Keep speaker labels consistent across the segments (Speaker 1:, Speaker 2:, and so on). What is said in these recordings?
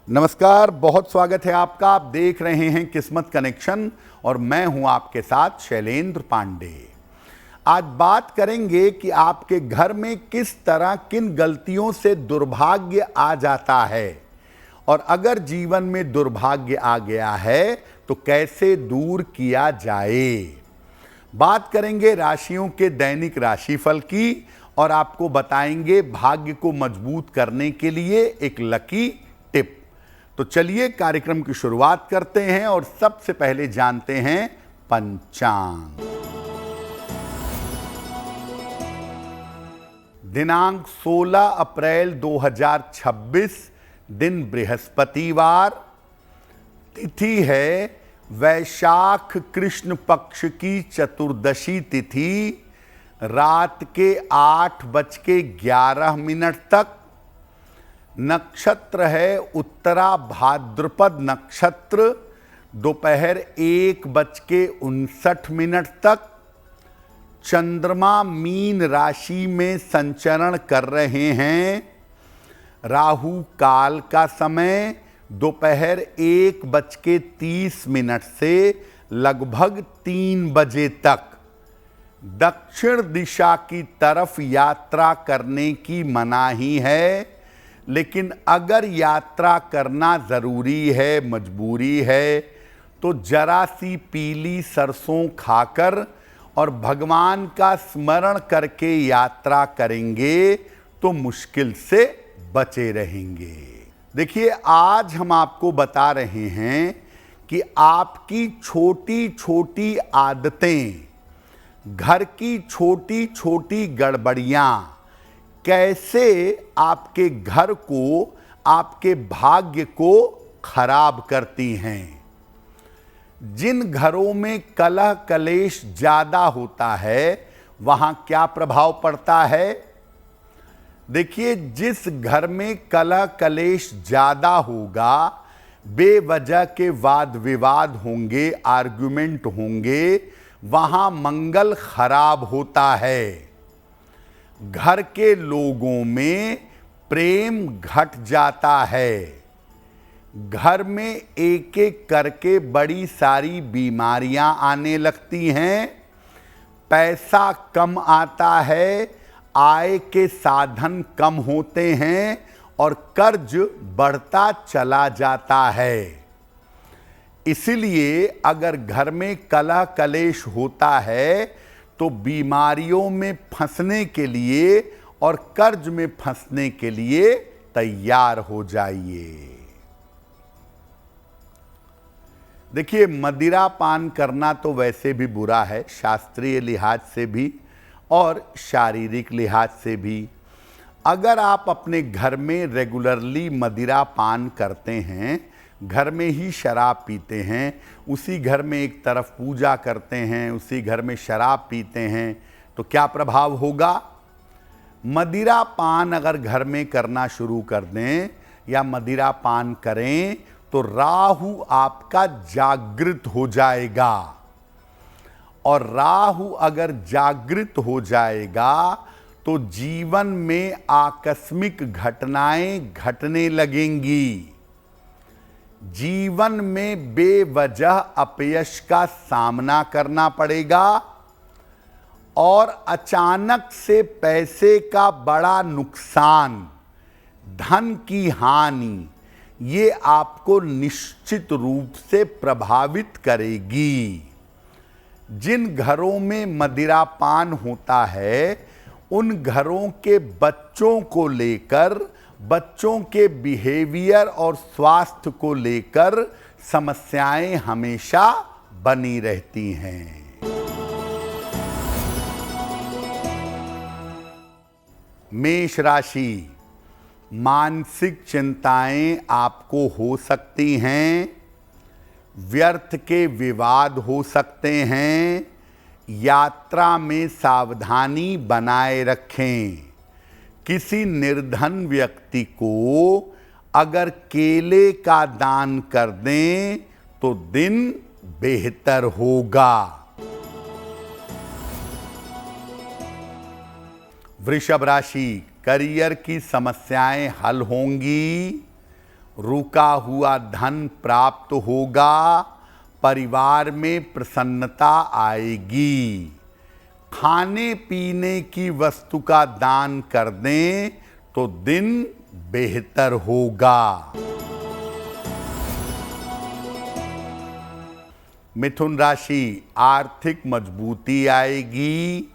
Speaker 1: नमस्कार, बहुत स्वागत है आपका। आप देख रहे हैं किस्मत कनेक्शन और मैं हूं आपके साथ शैलेंद्र पांडे। आज बात करेंगे कि आपके घर में किस तरह किन गलतियों से दुर्भाग्य आ जाता है और अगर जीवन में दुर्भाग्य आ गया है तो कैसे दूर किया जाए। बात करेंगे राशियों के दैनिक राशिफल की और आपको बताएंगे भाग्य को मजबूत करने के लिए एक लकी टिप। तो चलिए कार्यक्रम की शुरुआत करते हैं और सबसे पहले जानते हैं पंचांग। दिनांक 16 अप्रैल 2026, दिन बृहस्पतिवार, तिथि है वैशाख कृष्ण पक्ष की चतुर्दशी तिथि, रात के 8:11 तक। नक्षत्र है उत्तरा भाद्रपद नक्षत्र, दोपहर 1:59 तक। चंद्रमा मीन राशि में संचरण कर रहे हैं। राहु काल का समय दोपहर 1:30 से लगभग 3 बजे तक। दक्षिण दिशा की तरफ यात्रा करने की मनाही है, लेकिन अगर यात्रा करना ज़रूरी है, मजबूरी है, तो जरा सी पीली सरसों खाकर और भगवान का स्मरण करके यात्रा करेंगे तो मुश्किल से बचे रहेंगे। देखिए, आज हम आपको बता रहे हैं कि आपकी छोटी छोटी आदतें, घर की छोटी छोटी गड़बड़ियाँ कैसे आपके घर को, आपके भाग्य को खराब करती हैं। जिन घरों में कलह कलेश ज्यादा होता है वहां क्या प्रभाव पड़ता है। देखिए, जिस घर में कलह कलेश ज्यादा होगा, बेवजह के वाद विवाद होंगे, आर्गुमेंट होंगे, वहां मंगल खराब होता है। घर के लोगों में प्रेम घट जाता है। घर में एक एक करके बड़ी सारी बीमारियां आने लगती हैं। पैसा कम आता है, आय के साधन कम होते हैं और कर्ज बढ़ता चला जाता है। इसलिए अगर घर में कलह कलेश होता है तो बीमारियों में फंसने के लिए और कर्ज में फंसने के लिए तैयार हो जाइए। देखिए, मदिरा पान करना तो वैसे भी बुरा है, शास्त्रीय लिहाज से भी और शारीरिक लिहाज से भी। अगर आप अपने घर में रेगुलरली मदिरा पान करते हैं, घर में ही शराब पीते हैं, उसी घर में एक तरफ पूजा करते हैं, उसी घर में शराब पीते हैं, तो क्या प्रभाव होगा। मदिरा पान अगर घर में करना शुरू कर दें या मदिरा पान करें तो राहु आपका जागृत हो जाएगा, और राहु अगर जागृत हो जाएगा तो जीवन में आकस्मिक घटनाएं घटने लगेंगी। जीवन में बेवजह अपयश का सामना करना पड़ेगा और अचानक से पैसे का बड़ा नुकसान, धन की हानि, ये आपको निश्चित रूप से प्रभावित करेगी। जिन घरों में मदिरा पान होता है उन घरों के बच्चों को लेकर, बच्चों के बिहेवियर और स्वास्थ्य को लेकर समस्याएं हमेशा बनी रहती हैं। मेष राशि, मानसिक चिंताएं आपको हो सकती हैं, व्यर्थ के विवाद हो सकते हैं। यात्रा में सावधानी बनाए रखें। किसी निर्धन व्यक्ति को अगर केले का दान कर दें तो दिन बेहतर होगा। वृषभ राशि, करियर की समस्याएं हल होंगी, रुका हुआ धन प्राप्त होगा, परिवार में प्रसन्नता आएगी। खाने पीने की वस्तु का दान कर दें तो दिन बेहतर होगा। मिथुन राशि, आर्थिक मजबूती आएगी,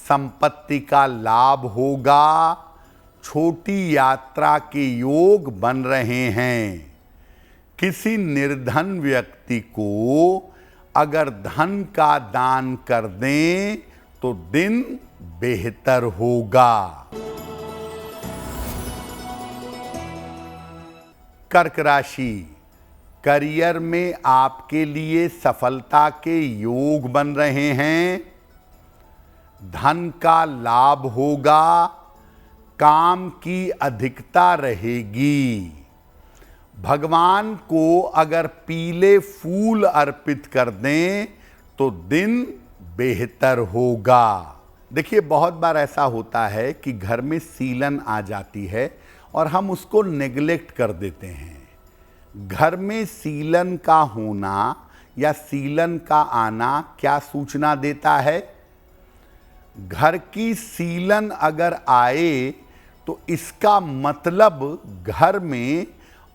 Speaker 1: संपत्ति का लाभ होगा, छोटी यात्रा के योग बन रहे हैं। किसी निर्धन व्यक्ति को अगर धन का दान कर दें तो दिन बेहतर होगा। कर्क राशि, करियर में आपके लिए सफलता के योग बन रहे हैं, धन का लाभ होगा, काम की अधिकता रहेगी। भगवान को अगर पीले फूल अर्पित कर दें तो दिन बेहतर होगा। देखिए, बहुत बार ऐसा होता है कि घर में सीलन आ जाती है और हम उसको नेग्लेक्ट कर देते हैं। घर में सीलन का होना या सीलन का आना क्या सूचना देता है? घर की सीलन अगर आए तो इसका मतलब घर में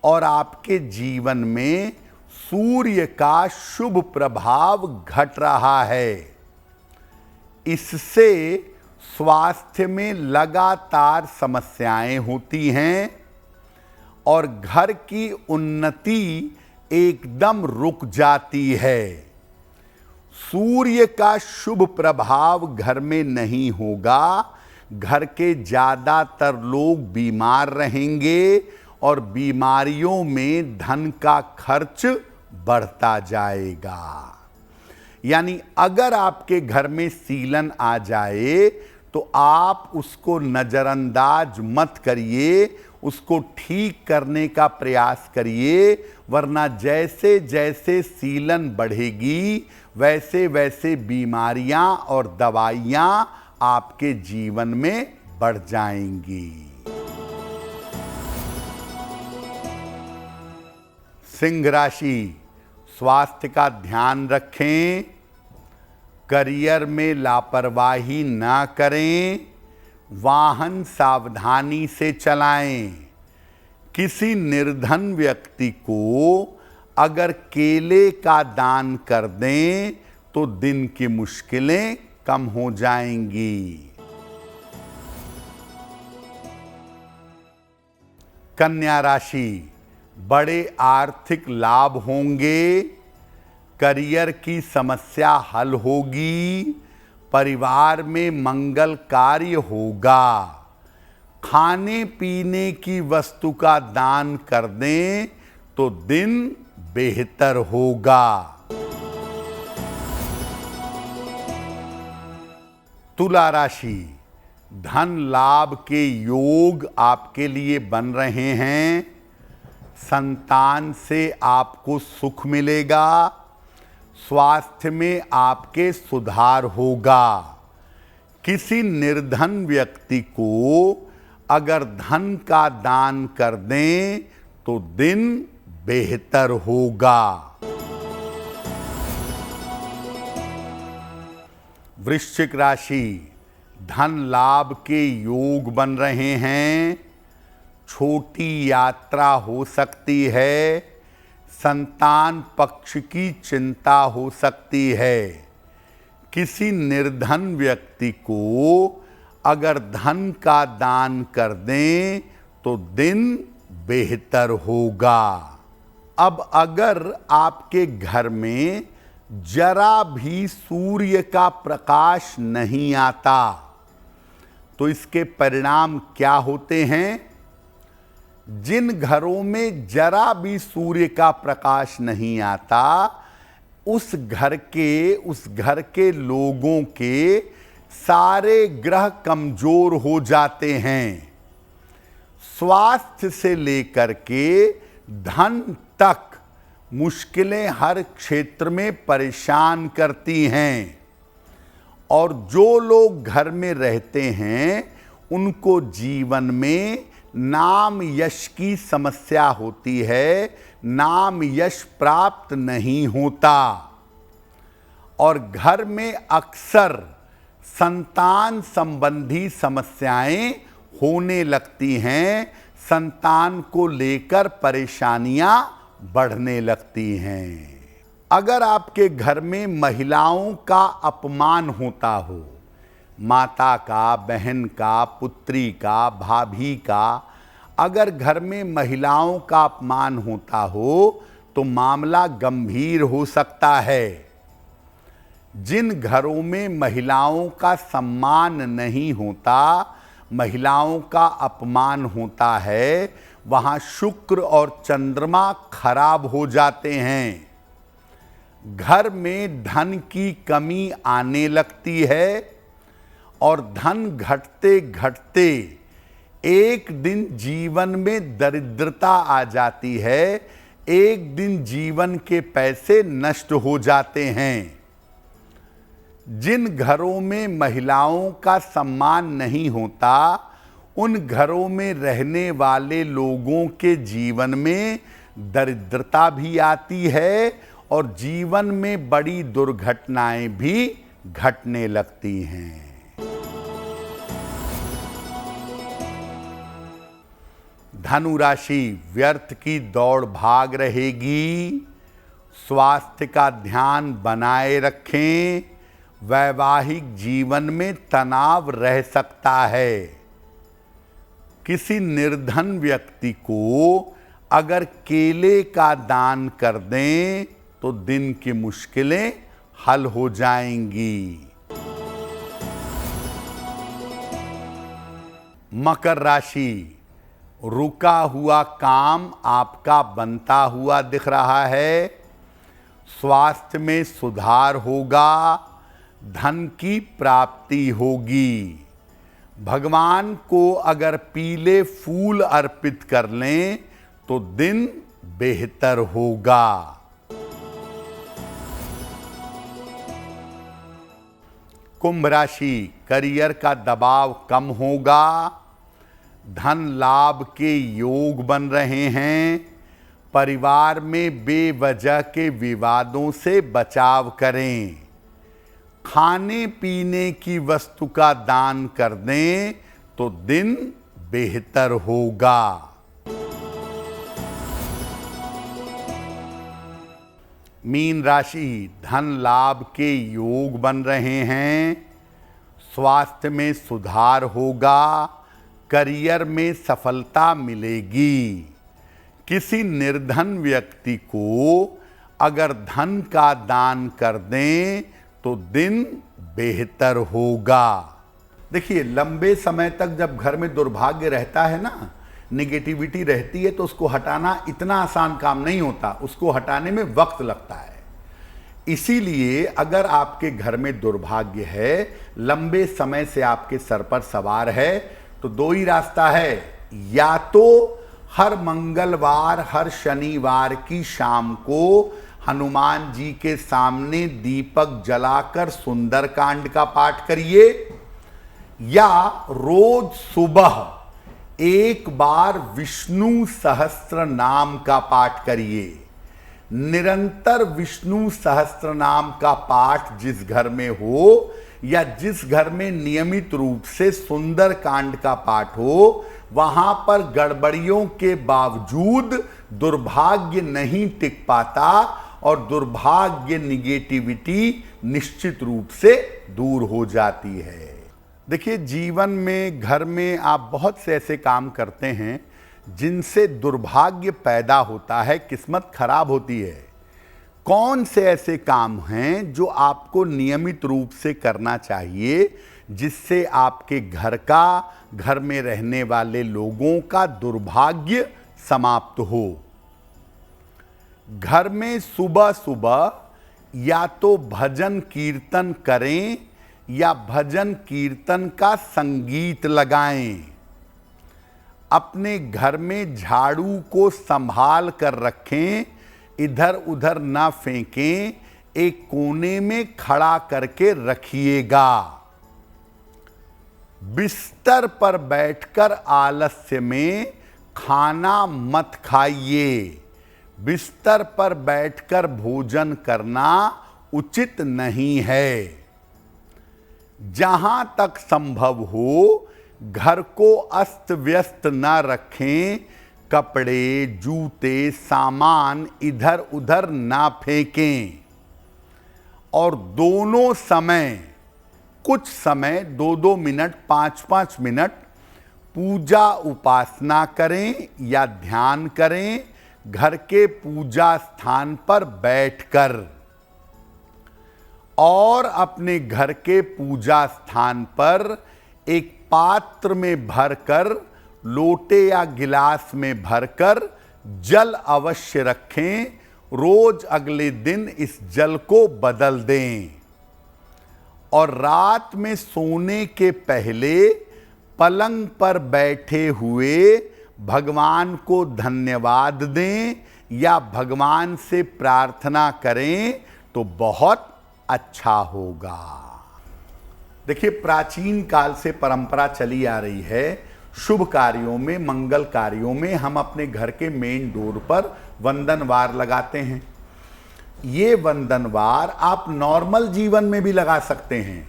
Speaker 1: और आपके जीवन में सूर्य का शुभ प्रभाव घट रहा है। इससे स्वास्थ्य में लगातार समस्याएं होती हैं और घर की उन्नति एकदम रुक जाती है। सूर्य का शुभ प्रभाव घर में नहीं होगा, घर के ज़्यादातर लोग बीमार रहेंगे और बीमारियों में धन का खर्च बढ़ता जाएगा। यानी अगर आपके घर में सीलन आ जाए तो आप उसको नज़रअंदाज मत करिए, उसको ठीक करने का प्रयास करिए, वरना जैसे जैसे सीलन बढ़ेगी वैसे वैसे बीमारियां और दवाइयां आपके जीवन में बढ़ जाएंगी। सिंह राशि, स्वास्थ्य का ध्यान रखें, करियर में लापरवाही ना करें, वाहन सावधानी से चलाएं। किसी निर्धन व्यक्ति को अगर केले का दान कर दें तो दिन की मुश्किलें कम हो जाएंगी। कन्या राशि, बड़े आर्थिक लाभ होंगे, करियर की समस्या हल होगी, परिवार में मंगल कार्य होगा। खाने पीने की वस्तु का दान कर दें तो दिन बेहतर होगा। तुला राशि, धन लाभ के योग आपके लिए बन रहे हैं, संतान से आपको सुख मिलेगा, स्वास्थ्य में आपके सुधार होगा। किसी निर्धन व्यक्ति को अगर धन का दान कर दें तो दिन बेहतर होगा। वृश्चिक राशि, धन लाभ के योग बन रहे हैं, छोटी यात्रा हो सकती है, संतान पक्ष की चिंता हो सकती है। किसी निर्धन व्यक्ति को अगर धन का दान कर दें तो दिन बेहतर होगा। अब अगर आपके घर में जरा भी सूर्य का प्रकाश नहीं आता तो इसके परिणाम क्या होते हैं? जिन घरों में जरा भी सूर्य का प्रकाश नहीं आता उस घर के लोगों के सारे ग्रह कमजोर हो जाते हैं। स्वास्थ्य से लेकर के धन तक मुश्किलें हर क्षेत्र में परेशान करती हैं और जो लोग घर में रहते हैं उनको जीवन में नाम यश की समस्या होती है, नाम यश प्राप्त नहीं होता। और घर में अक्सर संतान संबंधी समस्याएं होने लगती हैं, संतान को लेकर परेशानियां बढ़ने लगती हैं। अगर आपके घर में महिलाओं का अपमान होता हो, माता का, बहन का, पुत्री का, भाभी का, अगर घर में महिलाओं का अपमान होता हो तो मामला गंभीर हो सकता है। जिन घरों में महिलाओं का सम्मान नहीं होता, महिलाओं का अपमान होता है, वहां शुक्र और चंद्रमा खराब हो जाते हैं। घर में धन की कमी आने लगती है और धन घटते घटते एक दिन जीवन में दरिद्रता आ जाती है, एक दिन जीवन के पैसे नष्ट हो जाते हैं। जिन घरों में महिलाओं का सम्मान नहीं होता, उन घरों में रहने वाले लोगों के जीवन में दरिद्रता भी आती है और जीवन में बड़ी दुर्घटनाएं भी घटने लगती हैं। धनु राशि, व्यर्थ की दौड़ भाग रहेगी। स्वास्थ्य का ध्यान बनाए रखें। वैवाहिक जीवन में तनाव रह सकता है। किसी निर्धन व्यक्ति को अगर केले का दान कर दें तो दिन की मुश्किलें हल हो जाएंगी। मकर राशि, रुका हुआ काम आपका बनता हुआ दिख रहा है। स्वास्थ्य में सुधार होगा, धन की प्राप्ति होगी। भगवान को अगर पीले फूल अर्पित कर लें तो दिन बेहतर होगा। कुंभ राशि, करियर का दबाव कम होगा। धन लाभ के योग बन रहे हैं। परिवार में बेवजह के विवादों से बचाव करें। खाने पीने की वस्तु का दान कर दें तो दिन बेहतर होगा। मीन राशि, धन लाभ के योग बन रहे हैं। स्वास्थ्य में सुधार होगा। करियर में सफलता मिलेगी। किसी निर्धन व्यक्ति को अगर धन का दान कर दें तो दिन बेहतर होगा। देखिए, लंबे समय तक जब घर में दुर्भाग्य रहता है ना, नेगेटिविटी रहती है, तो उसको हटाना इतना आसान काम नहीं होता। उसको हटाने में वक्त लगता है। इसीलिए अगर आपके घर में दुर्भाग्य है, लंबे समय से आपके सर पर सवार है, तो दो ही रास्ता है। या तो हर मंगलवार, हर शनिवार की शाम को हनुमान जी के सामने दीपक जलाकर सुंदरकांड का पाठ करिए, या रोज सुबह एक बार विष्णु सहस्त्र नाम का पाठ करिए। निरंतर विष्णु सहस्त्र नाम का पाठ जिस घर में हो, या जिस घर में नियमित रूप से सुंदरकांड का पाठ हो, वहां पर गड़बड़ियों के बावजूद दुर्भाग्य नहीं टिक पाता और दुर्भाग्य, निगेटिविटी निश्चित रूप से दूर हो जाती है। देखिए, जीवन में, घर में आप बहुत से ऐसे काम करते हैं जिनसे दुर्भाग्य पैदा होता है, किस्मत खराब होती है। कौन से ऐसे काम हैं जो आपको नियमित रूप से करना चाहिए, जिससे आपके घर का, घर में रहने वाले लोगों का दुर्भाग्य समाप्त हो? घर में सुबह सुबह या तो भजन कीर्तन करें या भजन कीर्तन का संगीत लगाएं। अपने घर में झाड़ू को संभाल कर रखें, इधर उधर ना फेंकें, एक कोने में खड़ा करके रखिएगा। बिस्तर पर बैठकर आलस्य में खाना मत खाइए। बिस्तर पर बैठकर भोजन करना उचित नहीं है। जहां तक संभव हो घर को अस्त व्यस्त न रखें। कपड़े, जूते, सामान इधर उधर ना फेंकें। और दोनों समय, कुछ समय 2-2 मिनट, 5-5 मिनट पूजा उपासना करें या ध्यान करें घर के पूजा स्थान पर बैठकर। और अपने घर के पूजा स्थान पर एक पात्र में भरकर, लोटे या गिलास में भरकर जल अवश्य रखें। रोज अगले दिन इस जल को बदल दें। और रात में सोने के पहले पलंग पर बैठे हुए भगवान को धन्यवाद दें या भगवान से प्रार्थना करें तो बहुत अच्छा होगा। देखिए, प्राचीन काल से परंपरा चली आ रही है, शुभ कार्यों में, मंगल कार्यों में हम अपने घर के मेन डोर पर वंदनवार लगाते हैं। ये वंदनवार आप नॉर्मल जीवन में भी लगा सकते हैं।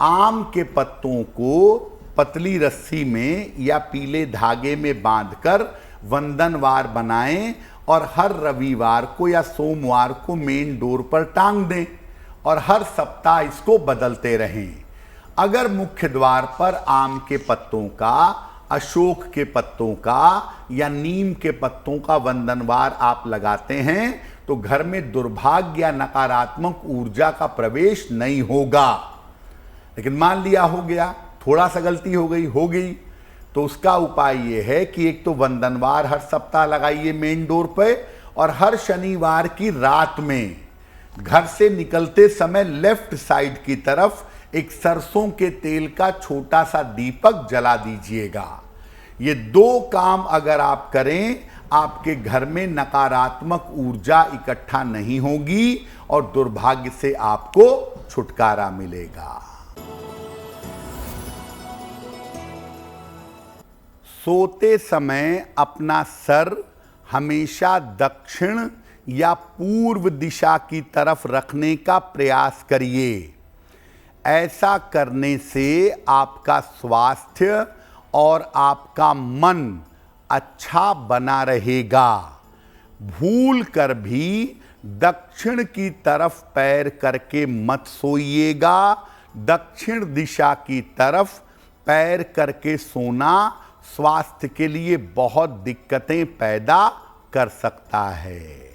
Speaker 1: आम के पत्तों को पतली रस्सी में या पीले धागे में बांधकर वंदनवार बनाएं और हर रविवार को या सोमवार को मेन डोर पर टांग दें और हर सप्ताह इसको बदलते रहें। अगर मुख्य द्वार पर आम के पत्तों का, अशोक के पत्तों का या नीम के पत्तों का वंदनवार आप लगाते हैं तो घर में दुर्भाग्य या नकारात्मक ऊर्जा का प्रवेश नहीं होगा। लेकिन मान लिया हो गया, थोड़ा सा गलती हो गई, तो उसका उपाय यह है कि एक तो वंदनवार हर सप्ताह लगाइए मेन डोर पे, और हर शनिवार की रात में घर से निकलते समय लेफ्ट साइड की तरफ एक सरसों के तेल का छोटा सा दीपक जला दीजिएगा। ये 2 काम अगर आप करें, आपके घर में नकारात्मक ऊर्जा इकट्ठा नहीं होगी और दुर्भाग्य से आपको छुटकारा मिलेगा। सोते समय अपना सर हमेशा दक्षिण या पूर्व दिशा की तरफ रखने का प्रयास करिए। ऐसा करने से आपका स्वास्थ्य और आपका मन अच्छा बना रहेगा। भूल कर भी दक्षिण की तरफ पैर करके मत सोइएगा। दक्षिण दिशा की तरफ पैर करके सोना स्वास्थ्य के लिए बहुत दिक्कतें पैदा कर सकता है।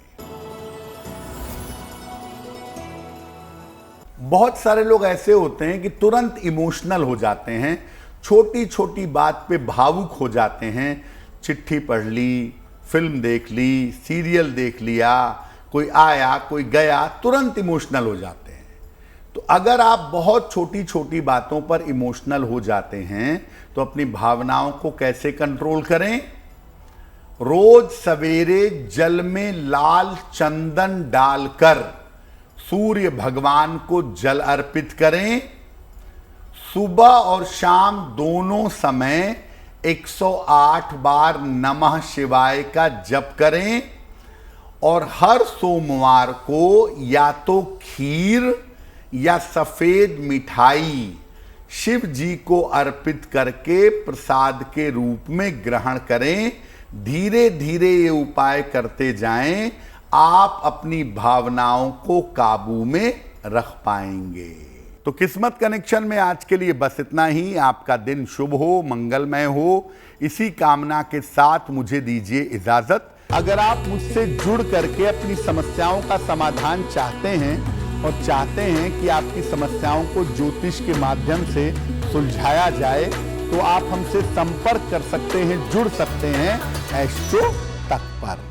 Speaker 1: बहुत सारे लोग ऐसे होते हैं कि तुरंत इमोशनल हो जाते हैं, छोटी छोटी बात पे भावुक हो जाते हैं। चिट्ठी पढ़ ली, फिल्म देख ली, सीरियल देख लिया, कोई आया कोई गया, तुरंत इमोशनल हो जाते हैं। तो अगर आप बहुत छोटी छोटी बातों पर इमोशनल हो जाते हैं तो अपनी भावनाओं को कैसे कंट्रोल करें? रोज सवेरे जल में लाल चंदन डालकर सूर्य भगवान को जल अर्पित करें। सुबह और शाम दोनों समय 108 बार नमः शिवाय का जप करें और हर सोमवार को या तो खीर या सफेद मिठाई शिव जी को अर्पित करके प्रसाद के रूप में ग्रहण करें। धीरे धीरे ये उपाय करते जाएं, आप अपनी भावनाओं को काबू में रख पाएंगे। तो किस्मत कनेक्शन में आज के लिए बस इतना ही। आपका दिन शुभ हो, मंगलमय हो, इसी कामना के साथ मुझे दीजिए इजाजत। अगर आप मुझसे जुड़ करके अपनी समस्याओं का समाधान चाहते हैं और चाहते हैं कि आपकी समस्याओं को ज्योतिष के माध्यम से सुलझाया जाए तो आप हमसे संपर्क कर सकते हैं, जुड़ सकते हैं एस्ट्रो तक पर।